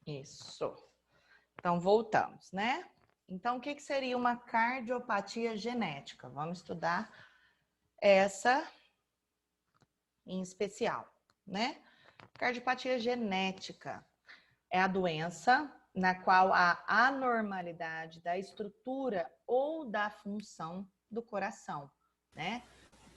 Isso. Então, voltamos, né? Então, o que seria uma cardiopatia genética? Vamos estudar essa em especial, né? Cardiopatia genética é a doença na qual há anormalidade da estrutura ou da função do coração, né?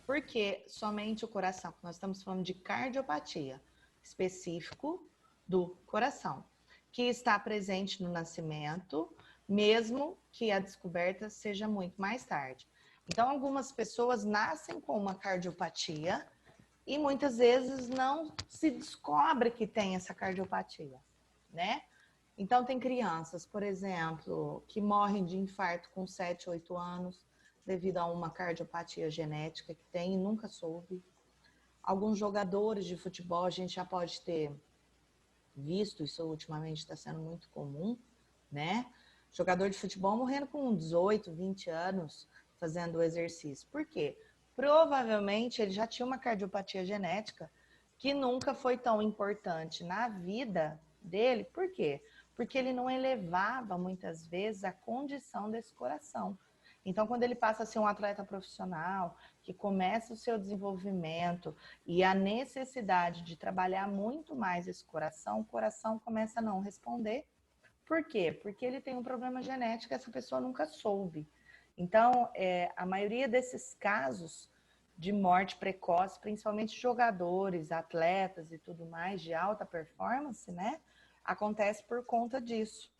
Porque somente o coração, nós estamos falando de cardiopatia, específico do coração, que está presente no nascimento, mesmo que a descoberta seja muito mais tarde. Então, algumas pessoas nascem com uma cardiopatia e muitas vezes não se descobre que tem essa cardiopatia, né? Então, tem crianças, por exemplo, que morrem de infarto com 7, 8 anos, devido a uma cardiopatia genética que tem e nunca soube. Alguns jogadores de futebol, a gente já pode ter visto, isso ultimamente está sendo muito comum, né? Jogador de futebol morrendo com 18, 20 anos fazendo o exercício. Por quê? Provavelmente ele já tinha uma cardiopatia genética que nunca foi tão importante na vida dele. Por quê? Porque ele não elevava muitas vezes a condição desse coração. Então, quando ele passa a ser um atleta profissional, que começa o seu desenvolvimento e a necessidade de trabalhar muito mais esse coração, o coração começa a não responder. Por quê? Porque ele tem um problema genético que essa pessoa nunca soube. Então, a maioria desses casos de morte precoce, principalmente jogadores, atletas e tudo mais de alta performance, né? Acontece por conta disso.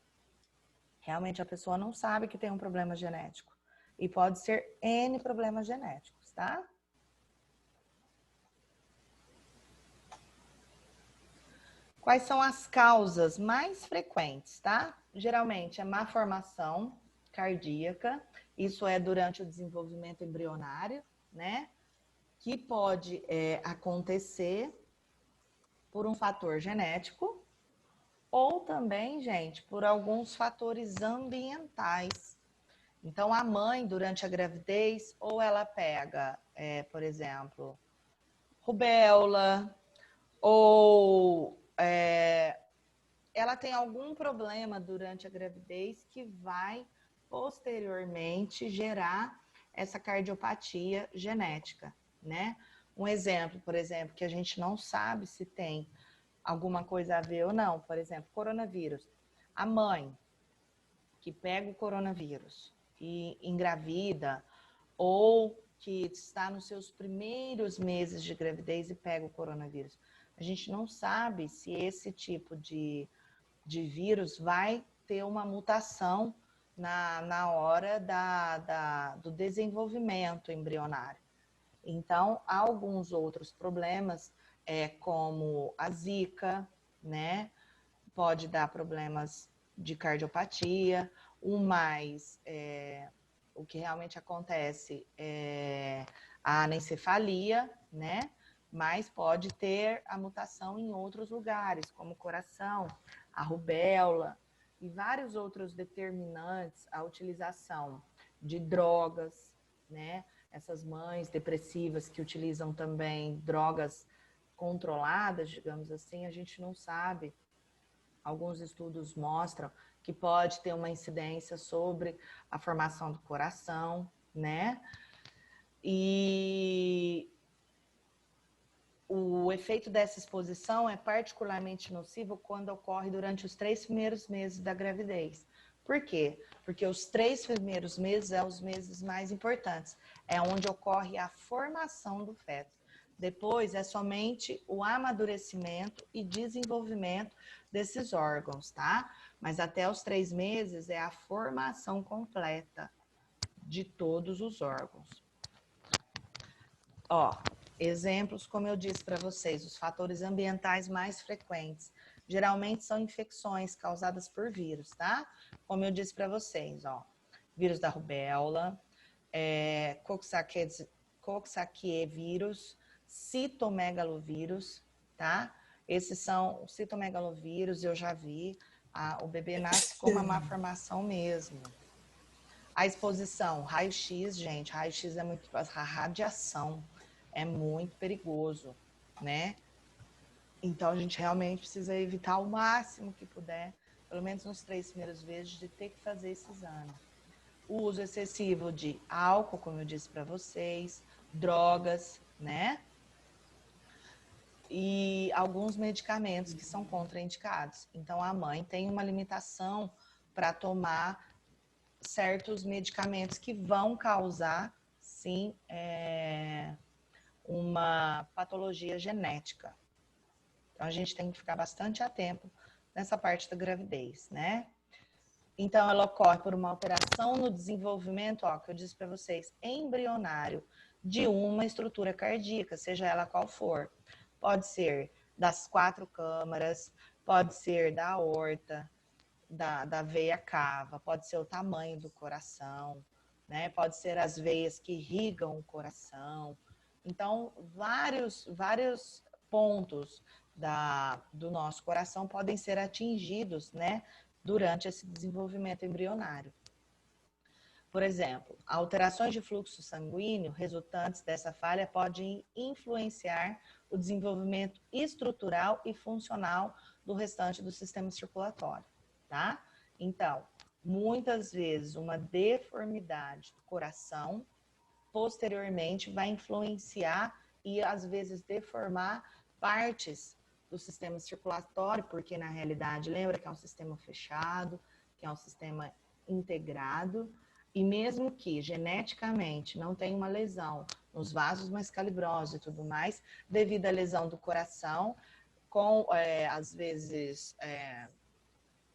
Realmente a pessoa não sabe que tem um problema genético. E pode ser N problemas genéticos, tá? Quais são as causas mais frequentes, tá? Geralmente é má formação cardíaca, isso é durante o desenvolvimento embrionário, né? Que pode acontecer por um fator genético ou também, gente, por alguns fatores ambientais. Então, a mãe, durante a gravidez, ou ela pega, por exemplo, rubéola, ou ela tem algum problema durante a gravidez que vai posteriormente gerar essa cardiopatia genética, né? Um exemplo, por exemplo, que a gente não sabe se tem alguma coisa a ver ou não, por exemplo, coronavírus. A mãe que pega o coronavírus e engravida, ou que está nos seus primeiros meses de gravidez e pega o coronavírus. A gente não sabe se esse tipo de vírus vai ter uma mutação na hora do desenvolvimento embrionário. Então, há alguns outros problemas, como a zika, né? Pode dar problemas de cardiopatia, o que realmente acontece é a anencefalia, né? Mas pode ter a mutação em outros lugares, como o coração, a rubéola e vários outros determinantes, a utilização de drogas, né? Essas mães depressivas que utilizam também drogas controladas, digamos assim, a gente não sabe. Alguns estudos mostram que pode ter uma incidência sobre a formação do coração, né? E o efeito dessa exposição é particularmente nocivo quando ocorre durante os 3 primeiros meses da gravidez. Por quê? Porque os 3 primeiros meses são os meses mais importantes. É onde ocorre a formação do feto. Depois é somente o amadurecimento e desenvolvimento desses órgãos, tá? Mas até os 3 meses é a formação completa de todos os órgãos. Ó, exemplos, como eu disse para vocês, os fatores ambientais mais frequentes. Geralmente são infecções causadas por vírus, tá? Como eu disse para vocês, ó, vírus da rubéola, coxsackie-vírus, citomegalovírus, tá? Esses são o citomegalovírus, eu já vi, o bebê nasce com uma má formação mesmo. A exposição, raio-x, gente, raio-x é muito, a radiação é muito perigoso, né? Então a gente realmente precisa evitar o máximo que puder pelo menos nos 3 primeiros meses, de ter que fazer esse exame. O uso excessivo de álcool, como eu disse para vocês, drogas, né? E alguns medicamentos que são contraindicados. Então, a mãe tem uma limitação para tomar certos medicamentos que vão causar, sim, uma patologia genética. Então, a gente tem que ficar bastante atento nessa parte da gravidez, né? Então, ela ocorre por uma alteração no desenvolvimento, ó, que eu disse para vocês, embrionário de uma estrutura cardíaca, seja ela qual for. Pode ser das 4 câmaras, pode ser da aorta, da veia cava, pode ser o tamanho do coração, né? Pode ser as veias que irrigam o coração. Então, vários pontos do nosso coração podem ser atingidos, né? Durante esse desenvolvimento embrionário. Por exemplo, alterações de fluxo sanguíneo resultantes dessa falha podem influenciar o desenvolvimento estrutural e funcional do restante do sistema circulatório, tá? Então, muitas vezes uma deformidade do coração posteriormente vai influenciar e às vezes deformar partes do sistema circulatório, porque na realidade, lembra que é um sistema fechado, que é um sistema integrado, e mesmo que geneticamente não tenha uma lesão nos vasos mais calibrosos e tudo mais, devido à lesão do coração, com, às vezes,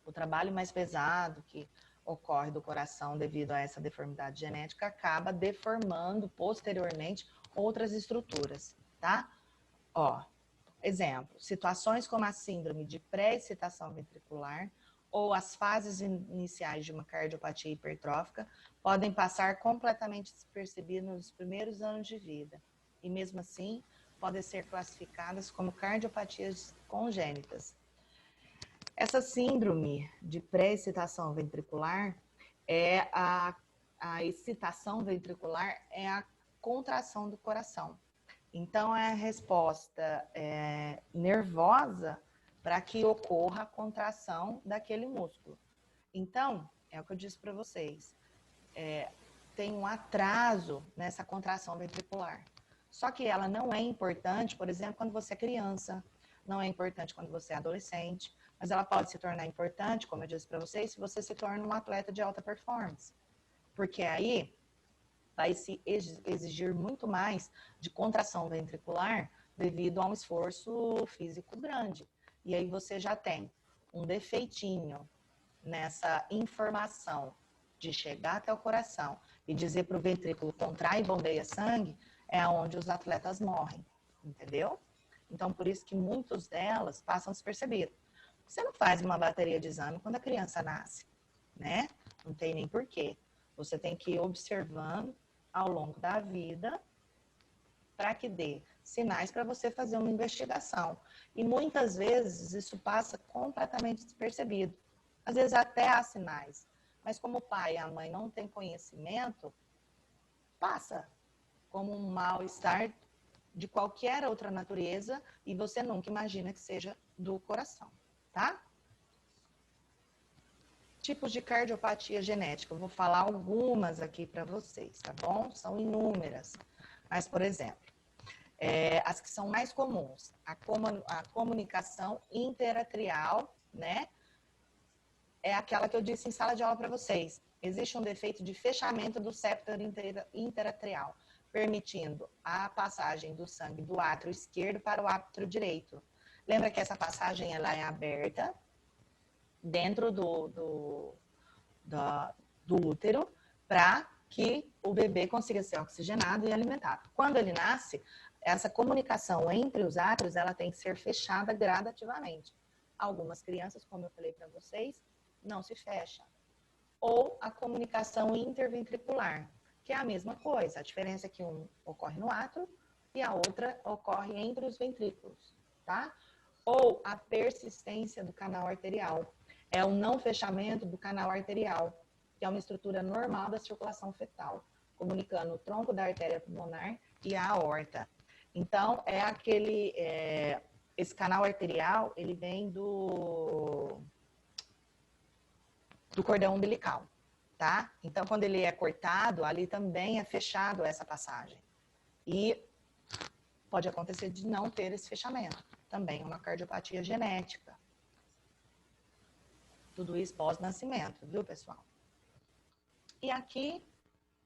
o trabalho mais pesado que ocorre do coração devido a essa deformidade genética, acaba deformando posteriormente outras estruturas, tá? Ó, exemplo, situações como a síndrome de pré-excitação ventricular ou as fases iniciais de uma cardiopatia hipertrófica podem passar completamente despercebidas nos primeiros anos de vida e, mesmo assim, podem ser classificadas como cardiopatias congênitas. Essa síndrome de pré-excitação ventricular é a excitação ventricular é a contração do coração. Então, é a resposta nervosa para que ocorra a contração daquele músculo. Então, é o que eu disse para vocês, tem um atraso nessa contração ventricular. Só que ela não é importante, por exemplo, quando você é criança, não é importante quando você é adolescente, mas ela pode se tornar importante, como eu disse para vocês, se você se torna um atleta de alta performance. Porque aí vai se exigir muito mais de contração ventricular devido a um esforço físico grande. E aí você já tem um defeitinho nessa informação de chegar até o coração e dizer para o ventrículo contrai e bombeia sangue, é onde os atletas morrem, entendeu? Então, por isso que muitas delas passam despercebidas. Você não faz uma bateria de exame quando a criança nasce, né? Não tem nem porquê. Você tem que ir observando ao longo da vida para que dê sinais para você fazer uma investigação. E muitas vezes isso passa completamente despercebido. Às vezes até há sinais. Mas como o pai e a mãe não têm conhecimento, passa como um mal-estar de qualquer outra natureza e você nunca imagina que seja do coração, tá? Tipos de cardiopatia genética. Eu vou falar algumas aqui para vocês, tá bom? São inúmeras. Mas, por exemplo, as que são mais comuns, a comunicação interatrial, né? É aquela que eu disse em sala de aula para vocês. Existe um defeito de fechamento do septo interatrial, permitindo a passagem do sangue do átrio esquerdo para o átrio direito. Lembra que essa passagem ela é aberta dentro do útero para que o bebê consiga ser oxigenado e alimentado. Quando ele nasce, essa comunicação entre os átrios ela tem que ser fechada gradativamente. Algumas crianças, como eu falei para vocês, não se fecha. Ou a comunicação interventricular, que é a mesma coisa. A diferença é que um ocorre no átrio e a outra ocorre entre os ventrículos, tá? Ou a persistência do canal arterial. É o não fechamento do canal arterial, que é uma estrutura normal da circulação fetal, comunicando o tronco da artéria pulmonar e a aorta. Então, esse canal arterial, ele vem do cordão umbilical, tá? Então, quando ele é cortado, ali também é fechado essa passagem. E pode acontecer de não ter esse fechamento. Também é uma cardiopatia genética. Tudo isso pós-nascimento, viu, pessoal? E aqui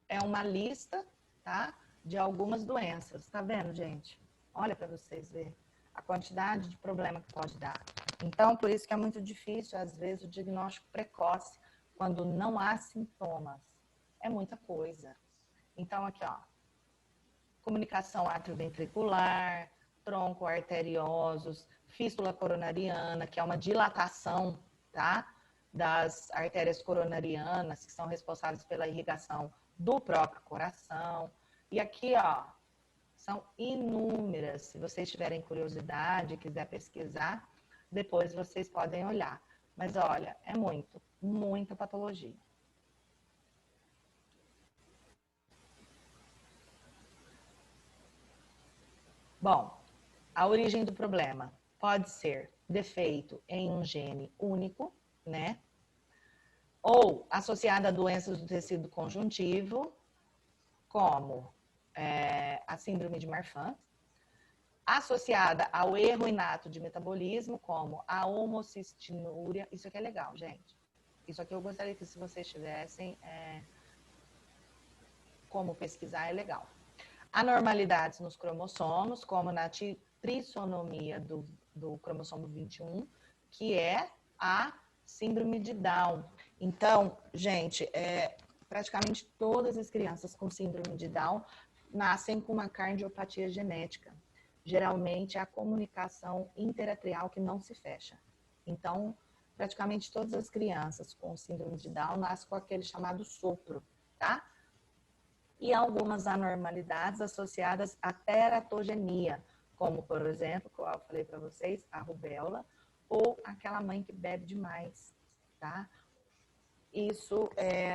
é uma lista, tá? De algumas doenças. Tá vendo, gente? Olha para vocês verem a quantidade de problema que pode dar. Então, por isso que é muito difícil, às vezes, o diagnóstico precoce, quando não há sintomas. É muita coisa. Então, aqui, ó. Comunicação atrioventricular, tronco-arteriosos, fístula coronariana, que é uma dilatação, tá? Das artérias coronarianas, que são responsáveis pela irrigação do próprio coração. E aqui, ó, são inúmeras. Se vocês tiverem curiosidade, quiser pesquisar, depois vocês podem olhar. Mas olha, é muita patologia. Bom, a origem do problema pode ser defeito em um gene único, né? Ou associada a doenças do tecido conjuntivo, como a síndrome de Marfan, associada ao erro inato de metabolismo, como a homocistinúria. Isso aqui é legal, gente. Isso aqui eu gostaria que, se vocês tivessem como pesquisar, é legal. Anormalidades nos cromossomos, como na trissonomia do cromossomo 21, que é a síndrome de Down. Então, gente, praticamente todas as crianças com síndrome de Down nascem com uma cardiopatia genética. Geralmente é a comunicação interatrial que não se fecha. Então, praticamente todas as crianças com síndrome de Down nascem com aquele chamado sopro, tá? E algumas anormalidades associadas à teratogenia, como, por exemplo, como eu falei para vocês, a rubéola, ou aquela mãe que bebe demais, tá? Isso,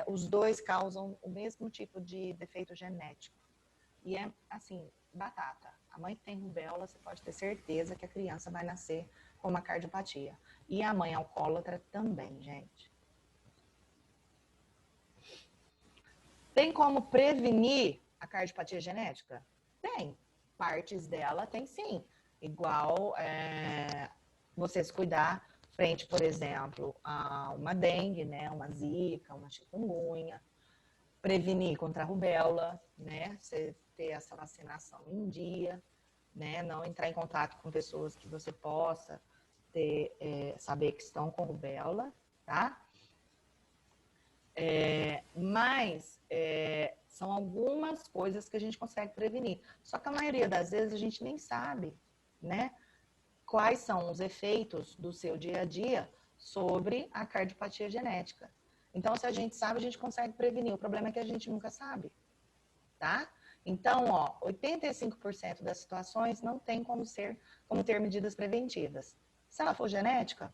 os dois causam o mesmo tipo de defeito genético. E é, assim, batata. A mãe que tem rubéola, você pode ter certeza que a criança vai nascer com uma cardiopatia. E a mãe alcoólatra também, gente. Tem como prevenir a cardiopatia genética? Tem. Partes dela tem sim. Igual você se cuidar frente, por exemplo, a uma dengue, né? Uma zika, uma chikungunya. Prevenir contra a rubéola, né? Você ter essa vacinação em dia, né? Não entrar em contato com pessoas que você possa saber que estão com rubéola, tá? Mas são algumas coisas que a gente consegue prevenir. Só que a maioria das vezes a gente nem sabe, né? Quais são os efeitos do seu dia a dia sobre a cardiopatia genética. Então, se a gente sabe, a gente consegue prevenir. O problema é que a gente nunca sabe, tá? Então, 85% das situações não tem como ter medidas preventivas. Se ela for genética,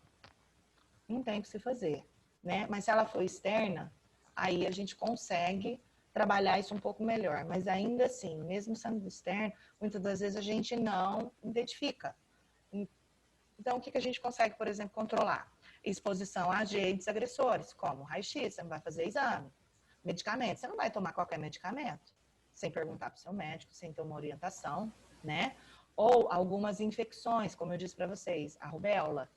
não tem o que se fazer, né? Mas se ela for externa, aí a gente consegue trabalhar isso um pouco melhor. Mas ainda assim, mesmo sendo externo, muitas das vezes a gente não identifica. Então, o que a gente consegue, por exemplo, controlar? Exposição a agentes agressores, como raio-x, você não vai fazer exame. Medicamento, você não vai tomar qualquer medicamento, sem perguntar para o seu médico, sem ter uma orientação, né? Ou algumas infecções, como eu disse para vocês, a rubéola.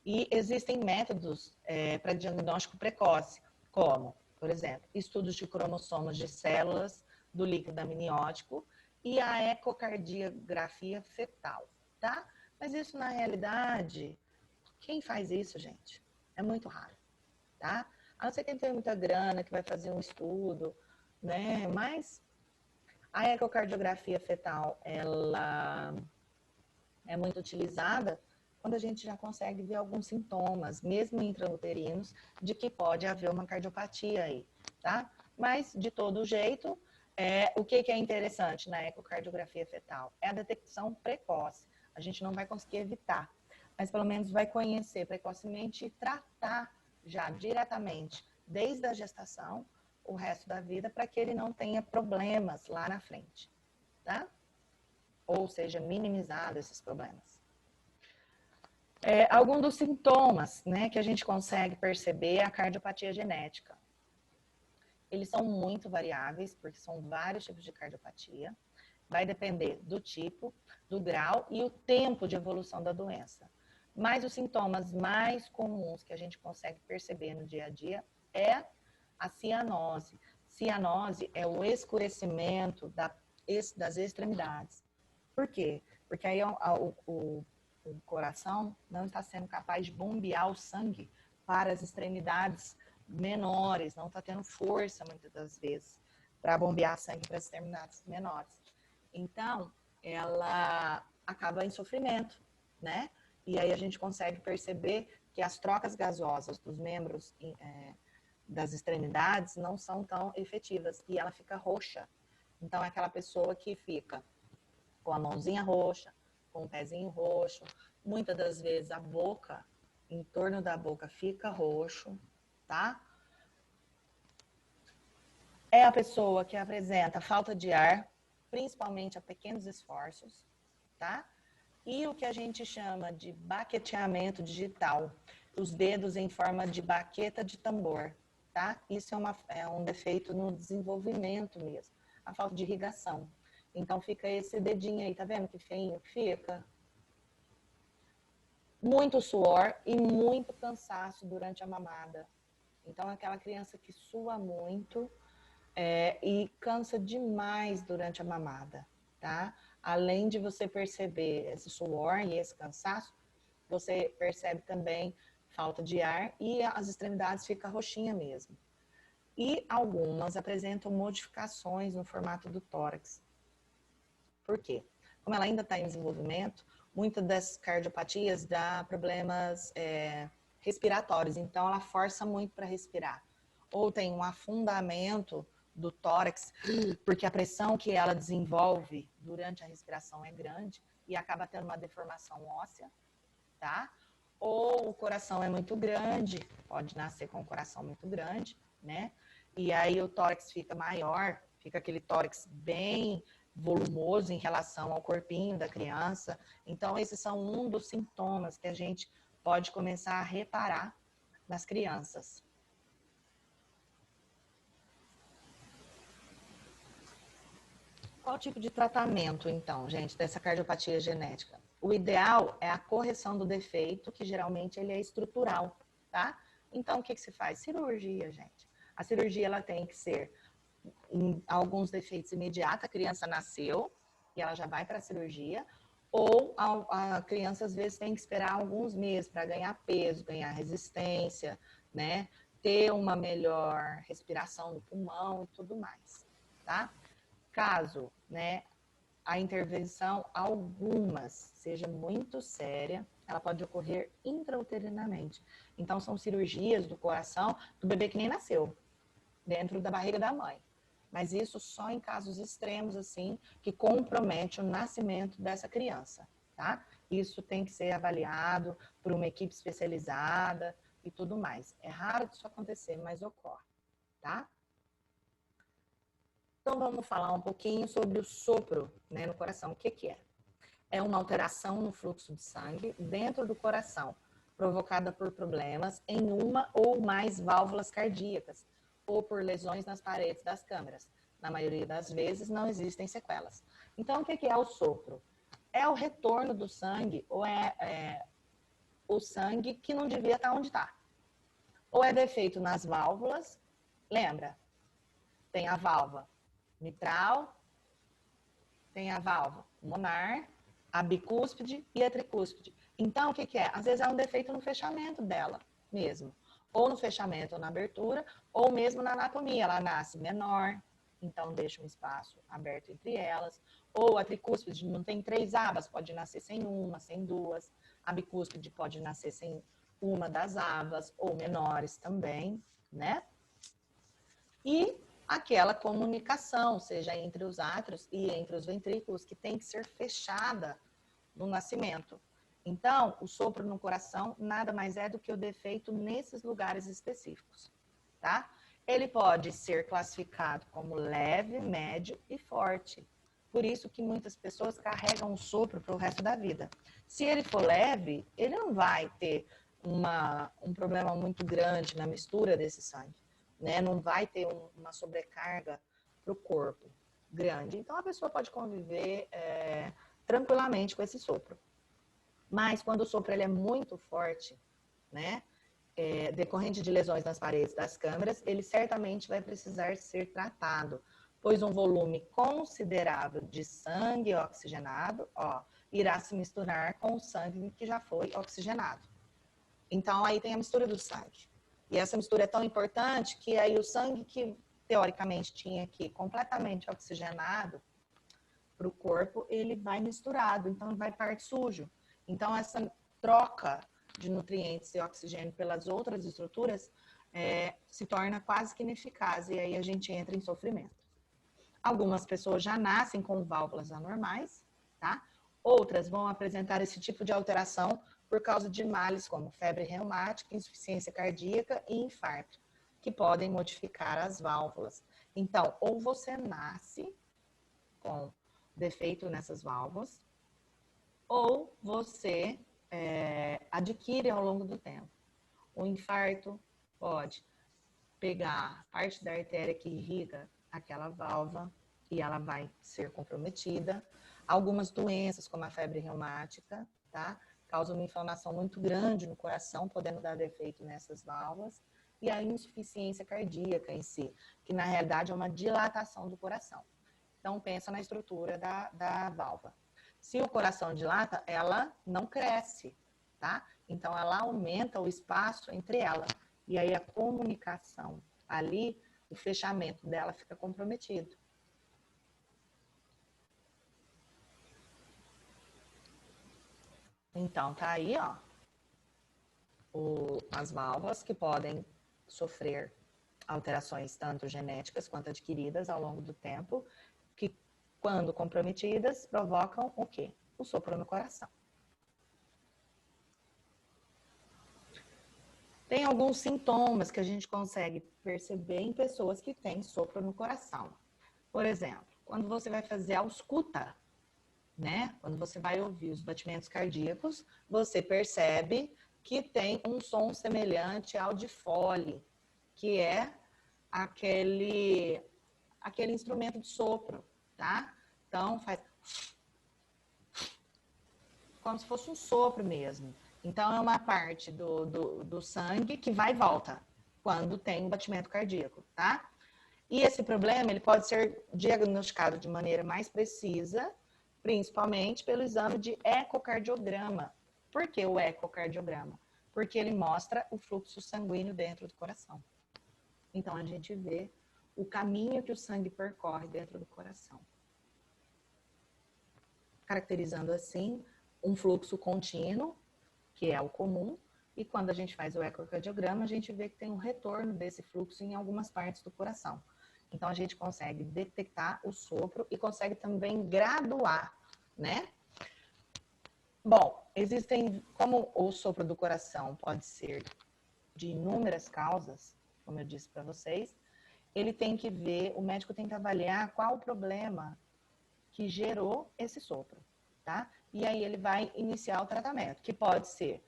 E existem métodos para diagnóstico precoce, como, por exemplo, estudos de cromossomos de células do líquido amniótico e a ecocardiografia fetal, tá? Mas isso, na realidade, quem faz isso, gente? É muito raro, tá? A não ser quem tem muita grana, que vai fazer um estudo, né? Mas a ecocardiografia fetal, ela é muito utilizada quando a gente já consegue ver alguns sintomas, mesmo intrauterinos, de que pode haver uma cardiopatia aí, tá? Mas, de todo jeito, o que é interessante na ecocardiografia fetal? É a detecção precoce. A gente não vai conseguir evitar, mas pelo menos vai conhecer precocemente e tratar já diretamente, desde a gestação, o resto da vida, para que ele não tenha problemas lá na frente, tá? Ou seja, minimizado esses problemas. Alguns dos sintomas, né, que a gente consegue perceber é a cardiopatia genética. Eles são muito variáveis, porque são vários tipos de cardiopatia. Vai depender do tipo, do grau e o tempo de evolução da doença. Mas os sintomas mais comuns que a gente consegue perceber no dia a dia é a cianose. Cianose é o escurecimento das extremidades. Por quê? Porque aí o coração não está sendo capaz de bombear o sangue para as extremidades menores, não está tendo força muitas das vezes para bombear sangue para as extremidades menores. Então, ela acaba em sofrimento, né? E aí a gente consegue perceber que as trocas gasosas dos membros das extremidades não são tão efetivas e ela fica roxa. Então, é aquela pessoa que fica com a mãozinha roxa, com o pezinho roxo, muitas das vezes a boca, em torno da boca fica roxo, tá? É a pessoa que apresenta falta de ar, principalmente a pequenos esforços, tá? E o que a gente chama de baqueteamento digital, os dedos em forma de baqueta de tambor, tá? Isso é um defeito no desenvolvimento mesmo, a falta de irrigação. Então fica esse dedinho aí, tá vendo que feinho que fica? Muito suor e muito cansaço durante a mamada. Então aquela criança que sua muito e cansa demais durante a mamada, tá? Além de você perceber esse suor e esse cansaço, você percebe também falta de ar e as extremidades ficam roxinha mesmo. E algumas apresentam modificações no formato do tórax. Por quê? Como ela ainda está em desenvolvimento, muitas das cardiopatias dá problemas respiratórios, então ela força muito para respirar. Ou tem um afundamento do tórax, porque a pressão que ela desenvolve durante a respiração é grande e acaba tendo uma deformação óssea, tá? Ou o coração é muito grande, pode nascer com o coração muito grande, né? E aí o tórax fica maior, fica aquele tórax bem volumoso em relação ao corpinho da criança. Então, esses são um dos sintomas que a gente pode começar a reparar nas crianças. Qual tipo de tratamento, então, gente, dessa cardiopatia genética? O ideal é a correção do defeito, que geralmente ele é estrutural, tá? Então, o que se faz? Cirurgia, gente. A cirurgia, ela tem que ser em alguns defeitos imediatos, a criança nasceu e ela já vai para a cirurgia, ou a criança, às vezes, tem que esperar alguns meses para ganhar peso, ganhar resistência, né? Ter uma melhor respiração no pulmão e tudo mais, tá? Caso, né, a intervenção, algumas, seja muito séria, ela pode ocorrer intrauterinamente. Então, são cirurgias do coração do bebê que nem nasceu, dentro da barriga da mãe. Mas isso só em casos extremos, assim, que compromete o nascimento dessa criança, tá? Isso tem que ser avaliado por uma equipe especializada e tudo mais. É raro disso acontecer, mas ocorre, tá? Então, vamos falar um pouquinho sobre o sopro, né, no coração. O que é? É uma alteração no fluxo de sangue dentro do coração, provocada por problemas em uma ou mais válvulas cardíacas ou por lesões nas paredes das câmaras. Na maioria das vezes, não existem sequelas. Então, o que é o sopro? É o retorno do sangue ou é o sangue que não devia estar onde está. Ou é defeito nas válvulas, lembra? Tem a válvula mitral, tem a válvula pulmonar, a bicúspide e a tricúspide. Então, o que é? Às vezes é um defeito no fechamento dela mesmo. Ou no fechamento ou na abertura, ou mesmo na anatomia. Ela nasce menor, então deixa um espaço aberto entre elas. Ou a tricúspide não tem 3 abas, pode nascer sem uma, sem duas. A bicúspide pode nascer sem uma das abas, ou menores também, né? E aquela comunicação, seja entre os átrios e entre os ventrículos, que tem que ser fechada no nascimento. Então, o sopro no coração nada mais é do que o defeito nesses lugares específicos, tá? Ele pode ser classificado como leve, médio e forte. Por isso que muitas pessoas carregam o sopro para o resto da vida. Se ele for leve, ele não vai ter um problema muito grande na mistura desse sangue, né? Não vai ter uma sobrecarga para o corpo grande. Então, a pessoa pode conviver tranquilamente com esse sopro. Mas, quando o sopro ele é muito forte, né? Decorrente de lesões nas paredes das câmeras, ele certamente vai precisar ser tratado, pois um volume considerável de sangue oxigenado, irá se misturar com o sangue que já foi oxigenado. Então, aí tem a mistura do sangue. E essa mistura é tão importante que aí o sangue que, teoricamente, tinha aqui completamente oxigenado para o corpo, ele vai misturado, então vai parte sujo. Então, essa troca de nutrientes e oxigênio pelas outras estruturas se torna quase que ineficaz, e aí a gente entra em sofrimento. Algumas pessoas já nascem com válvulas anormais, tá? Outras vão apresentar esse tipo de alteração por causa de males como febre reumática, insuficiência cardíaca e infarto, que podem modificar as válvulas. Então, ou você nasce com defeito nessas válvulas, ou você adquire ao longo do tempo. O infarto pode pegar parte da artéria que irriga aquela válvula e ela vai ser comprometida. Algumas doenças, como a febre reumática, tá? Causam uma inflamação muito grande no coração, podendo dar defeito nessas válvulas. E a insuficiência cardíaca em si, que na realidade é uma dilatação do coração. Então, pensa na estrutura da válvula. Se o coração dilata, ela não cresce, tá? Então, ela aumenta o espaço entre ela. E aí, a comunicação ali, o fechamento dela fica comprometido. Então, tá aí, ó, as válvulas que podem sofrer alterações tanto genéticas quanto adquiridas ao longo do tempo, que, quando comprometidas, provocam o quê? O sopro no coração. Tem alguns sintomas que a gente consegue perceber em pessoas que têm sopro no coração. Por exemplo, quando você vai fazer a ausculta, né? Quando você vai ouvir os batimentos cardíacos, você percebe que tem um som semelhante ao de Foley, que é aquele instrumento de sopro, tá? Então, faz como se fosse um sopro mesmo. Então, é uma parte do sangue que vai e volta quando tem um batimento cardíaco, tá? E esse problema, ele pode ser diagnosticado de maneira mais precisa, principalmente pelo exame de ecocardiograma. Por que o ecocardiograma? Porque ele mostra o fluxo sanguíneo dentro do coração. Então, a gente vê o caminho que o sangue percorre dentro do coração, caracterizando assim um fluxo contínuo, que é o comum, e quando a gente faz o ecocardiograma, a gente vê que tem um retorno desse fluxo em algumas partes do coração. Então, a gente consegue detectar o sopro e consegue também graduar, né? Bom, como o sopro do coração pode ser de inúmeras causas, como eu disse para vocês, o médico tem que avaliar qual o problema que gerou esse sopro, tá? E aí ele vai iniciar o tratamento, que pode ser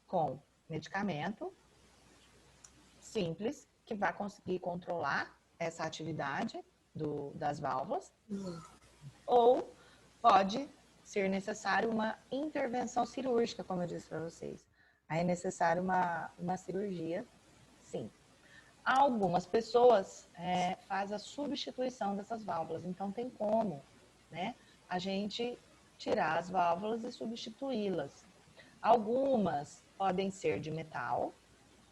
com medicamento simples, que vai conseguir controlar essa atividade das válvulas, ou pode ser necessário uma intervenção cirúrgica, como eu disse para vocês. Aí é necessário uma cirurgia, sim. Algumas pessoas fazem a substituição dessas válvulas, então tem como, né, a gente tirar as válvulas e substituí-las. Algumas podem ser de metal,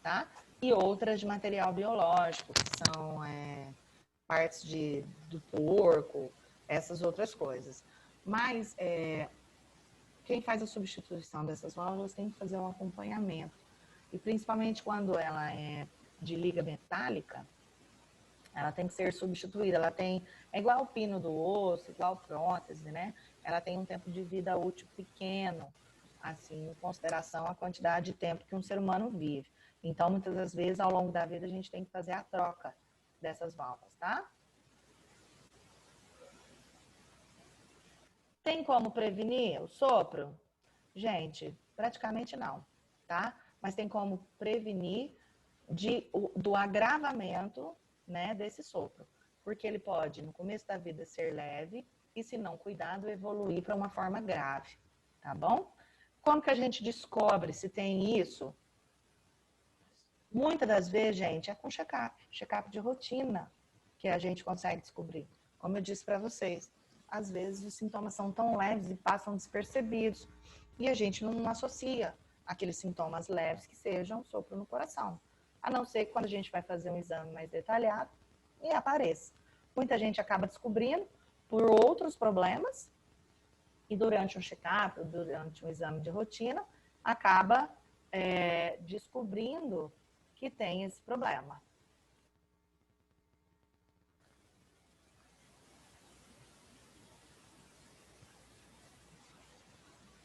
tá? E outras de material biológico, que são partes do porco, essas outras coisas. Mas quem faz a substituição dessas válvulas tem que fazer um acompanhamento. E principalmente quando ela é de liga metálica, ela tem que ser substituída. É igual o pino do osso, igual prótese, né? Ela tem um tempo de vida útil pequeno, assim, em consideração à quantidade de tempo que um ser humano vive. Então, muitas das vezes, ao longo da vida, a gente tem que fazer a troca dessas válvulas, tá? Tem como prevenir o sopro? Gente, praticamente não, tá? Mas tem como prevenir do agravamento, né, desse sopro. Porque ele pode, no começo da vida, ser leve e, se não cuidado, evoluir para uma forma grave, tá bom? Como que a gente descobre se tem isso? Muitas das vezes, gente, é com check-up de rotina que a gente consegue descobrir. Como eu disse para vocês, às vezes os sintomas são tão leves e passam despercebidos e a gente não associa aqueles sintomas leves que sejam sopro no coração. A não ser que quando a gente vai fazer um exame mais detalhado e apareça. Muita gente acaba descobrindo por outros problemas e durante um check-up, durante um exame de rotina, acaba descobrindo que tem esse problema.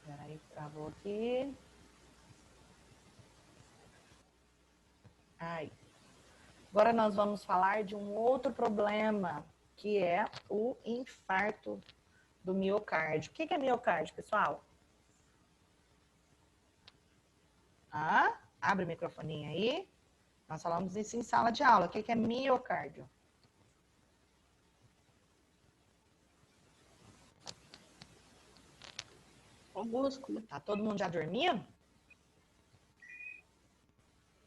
Peraí, travou aqui. Aí. Agora nós vamos falar de um outro problema, que é o infarto do miocárdio. O que é miocárdio, pessoal? Abre o microfoninho aí. Nós falamos isso em sala de aula. O que é miocárdio? É o músculo. Tá todo mundo já dormindo?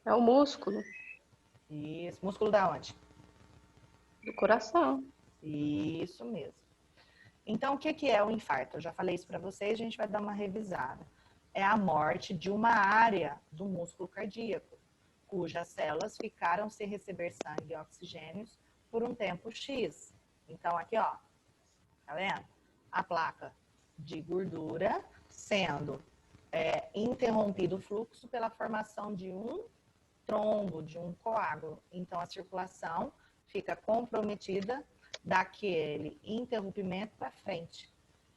É o músculo. Isso. Músculo da onde? Do coração. Isso mesmo. Então, o que é o infarto? Eu já falei isso para vocês, a gente vai dar uma revisada. É a morte de uma área do músculo cardíaco, cujas células ficaram sem receber sangue e oxigênios por um tempo X. Então, aqui, ó, tá vendo? A placa de gordura sendo interrompido o fluxo pela formação de um trombo, de um coágulo. Então, a circulação fica comprometida daquele interrompimento para frente.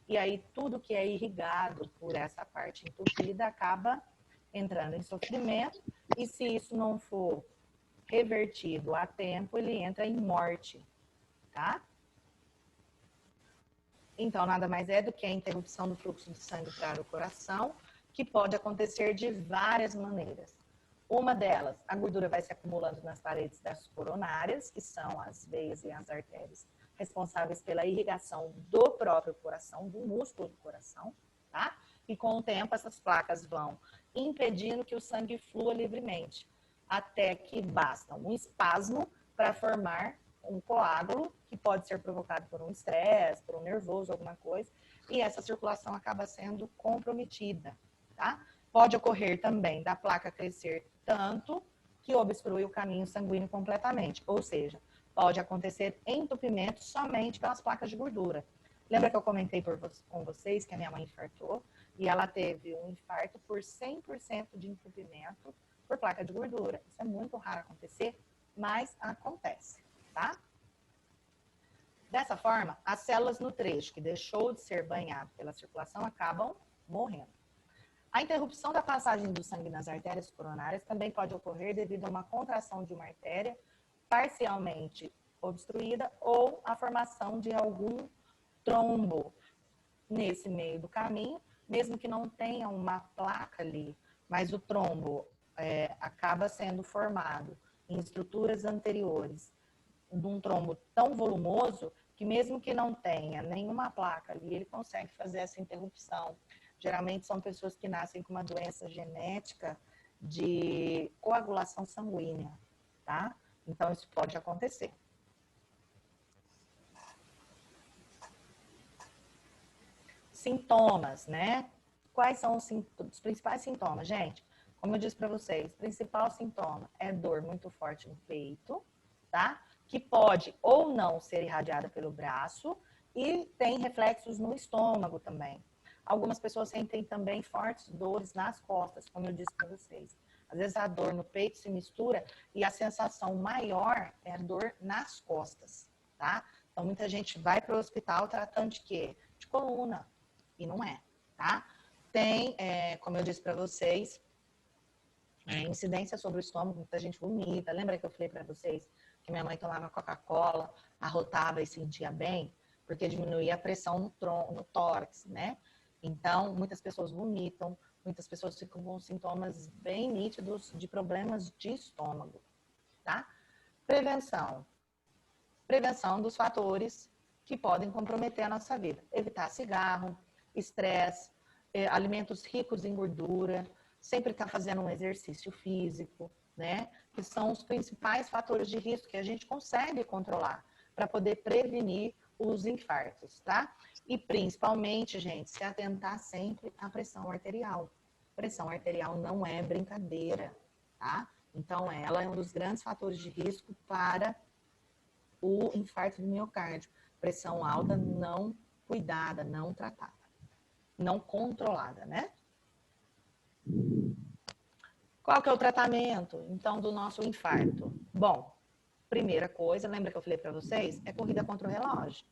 E aí, tudo que é irrigado por essa parte entupida acaba entrando em sofrimento. E se isso não for revertido a tempo, ele entra em morte, tá? Então, nada mais é do que a interrupção do fluxo de sangue para o coração, que pode acontecer de várias maneiras. Uma delas, a gordura vai se acumulando nas paredes das coronárias, que são as veias e as artérias responsáveis pela irrigação do próprio coração, do músculo do coração, tá? E com o tempo, essas placas vão impedindo que o sangue flua livremente, até que basta um espasmo para formar um coágulo, que pode ser provocado por um estresse, por um nervoso, alguma coisa, e essa circulação acaba sendo comprometida, tá? Pode ocorrer também da placa crescer tanto que obstrui o caminho sanguíneo completamente, ou seja, pode acontecer entupimento somente pelas placas de gordura. Lembra que eu comentei com vocês que a minha mãe infartou e ela teve um infarto por 100% de entupimento por placa de gordura. Isso é muito raro acontecer, mas acontece, tá? Dessa forma, as células no trecho que deixou de ser banhado pela circulação acabam morrendo. A interrupção da passagem do sangue nas artérias coronárias também pode ocorrer devido a uma contração de uma artéria parcialmente obstruída ou a formação de algum trombo nesse meio do caminho, mesmo que não tenha uma placa ali, mas o trombo acaba sendo formado em estruturas anteriores de um trombo tão volumoso que mesmo que não tenha nenhuma placa ali, ele consegue fazer essa interrupção. Geralmente são pessoas que nascem com uma doença genética de coagulação sanguínea, tá? Então, isso pode acontecer. Sintomas, né? Quais são os principais sintomas, gente? Como eu disse para vocês, o principal sintoma é dor muito forte no peito, tá? Que pode ou não ser irradiada pelo braço e tem reflexos no estômago também. Algumas pessoas sentem também fortes dores nas costas, como eu disse para vocês. Às vezes a dor no peito se mistura e a sensação maior é a dor nas costas, tá? Então, muita gente vai para o hospital tratando de quê? De coluna. E não é, tá? Tem, como eu disse para vocês, incidência sobre o estômago, muita gente vomita. Lembra que eu falei para vocês que minha mãe tomava Coca-Cola, arrotava e sentia bem? porque diminui a pressão no tórax, né? Então, muitas pessoas vomitam, muitas pessoas ficam com sintomas bem nítidos de problemas de estômago, tá? Prevenção. Prevenção dos fatores que podem comprometer a nossa vida. Evitar cigarro, estresse, alimentos ricos em gordura, sempre estar fazendo um exercício físico, né? Que são os principais fatores de risco que a gente consegue controlar para poder prevenir os infartos, tá? E principalmente, gente, se atentar sempre à pressão arterial. Pressão arterial não é brincadeira, tá? Então, ela é um dos grandes fatores de risco para o infarto do miocárdio. Pressão alta não cuidada, não tratada, não controlada, né? Qual que é o tratamento, então, do nosso infarto? Bom, primeira coisa, lembra que eu falei para vocês? É corrida contra o relógio.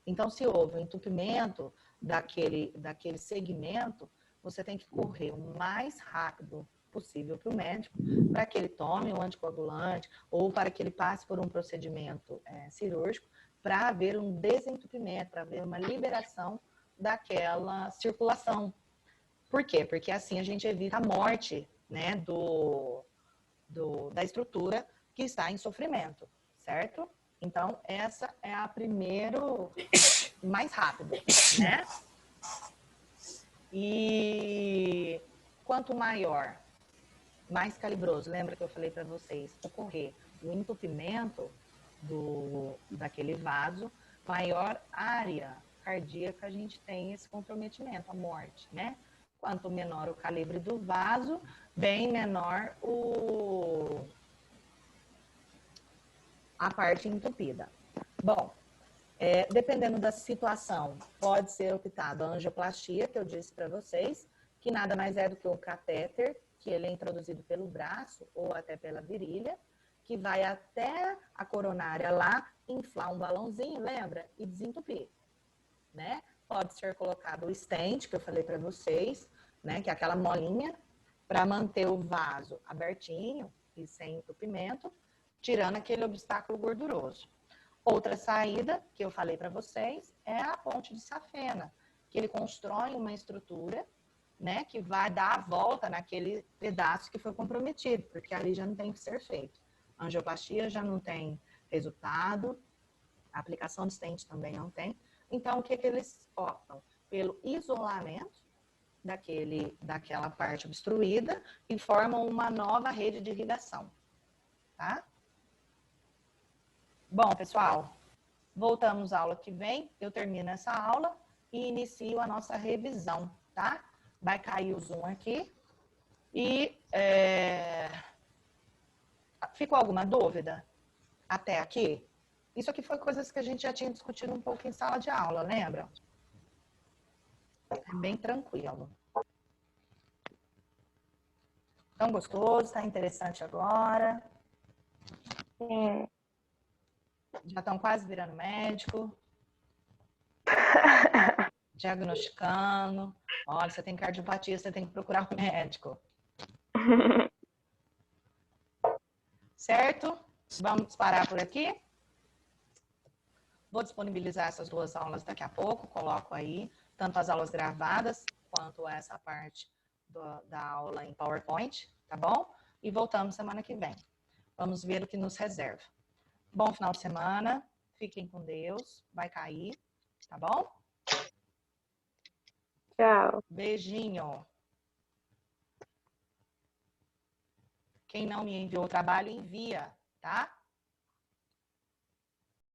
Então, se houve um entupimento daquele segmento, você tem que correr o mais rápido possível para o médico, para que ele tome um anticoagulante ou para que ele passe por um procedimento cirúrgico para haver um desentupimento, para haver uma liberação daquela circulação. Por quê? Porque assim a gente evita a morte, né, da estrutura que está em sofrimento, certo? Então, essa é a primeiro mais rápido, né? E quanto maior, mais calibroso, lembra que eu falei para vocês, ocorrer o entupimento daquele vaso, maior área cardíaca a gente tem esse comprometimento, a morte, né? Quanto menor o calibre do vaso, bem menor a parte entupida. Bom, dependendo da situação, pode ser optado a angioplastia, que eu disse para vocês, que nada mais é do que o catéter, que ele é introduzido pelo braço ou até pela virilha, que vai até a coronária lá, inflar um balãozinho, lembra? E desentupir, né? Pode ser colocado o stent, que eu falei para vocês, né? Que é aquela molinha, para manter o vaso abertinho e sem entupimento, tirando aquele obstáculo gorduroso. Outra saída, que eu falei para vocês, é a ponte de safena, que ele constrói uma estrutura, né, que vai dar a volta naquele pedaço que foi comprometido, porque ali já não tem que ser feito. A angioplastia já não tem resultado, a aplicação de stent também não tem. Então, o que eles optam? Pelo isolamento daquela parte obstruída e formam uma nova rede de irrigação, tá? Bom, pessoal, voltamos à aula que vem, eu termino essa aula e inicio a nossa revisão, tá? Vai cair o Zoom aqui e ficou alguma dúvida até aqui? Isso aqui foi coisas que a gente já tinha discutido um pouco em sala de aula, lembra? É bem tranquilo. Tão gostoso, tá interessante agora. Já estão quase virando médico. Diagnosticando. Olha, você tem cardiopatia, você tem que procurar um médico. Certo? Vamos parar por aqui. Vou disponibilizar essas duas aulas daqui a pouco. Coloco aí tanto as aulas gravadas quanto essa parte da aula em PowerPoint, tá bom? E voltamos semana que vem. Vamos ver o que nos reserva. Bom final de semana. Fiquem com Deus. Vai cair, tá bom? Tchau. Beijinho. Quem não me enviou o trabalho, envia, tá?